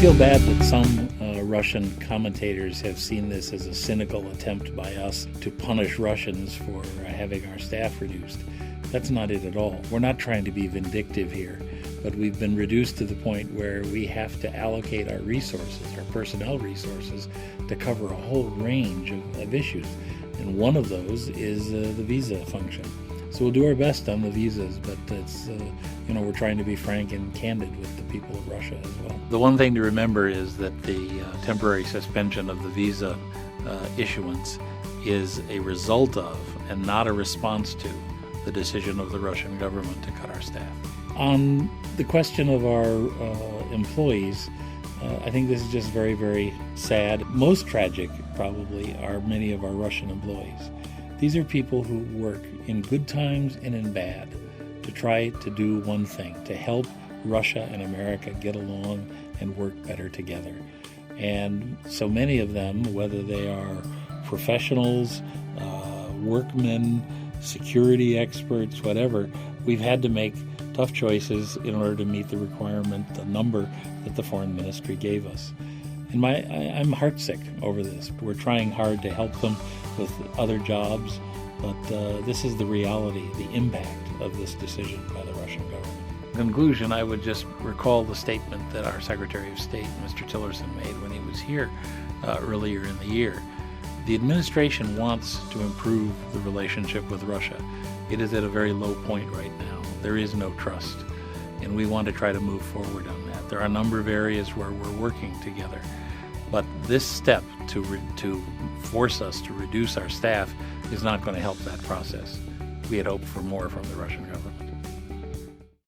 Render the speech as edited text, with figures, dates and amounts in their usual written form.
feel bad that some Russian commentators have seen this as a cynical attempt by us to punish Russians for having our staff reduced. That's not it at all. We're not trying to be vindictive here, but we've been reduced to the point where we have to allocate our resources, our personnel resources, to cover a whole range of issues. And one of those is the visa function. So we'll do our best on the visas, but it's, we're trying to be frank and candid with the people of Russia as well. The one thing to remember is that the temporary suspension of the visa issuance is a result of and not a response to the decision of the Russian government to cut our staff. On the question of our employees, I think this is just very, very sad. Most tragic, probably, are many of our Russian employees. These are people who work in good times and in bad to try to do one thing, to help Russia and America get along and work better together. And so many of them, whether they are professionals, workmen, security experts, whatever, we've had to make tough choices in order to meet the requirement, the number that the Foreign Ministry gave us. And I'm heartsick over this. We're trying hard to help them with other jobs, but this is the reality, the impact of this decision by the Russian government. In conclusion, I would just recall the statement that our Secretary of State, Mr. Tillerson, made when he was here earlier in the year. The administration wants to improve the relationship with Russia. It is at a very low point right now. There is no trust, and we want to try to move forward on that. There are a number of areas where we're working together, but this step to force us to reduce our staff is not going to help that process. We had hoped for more from the Russian government.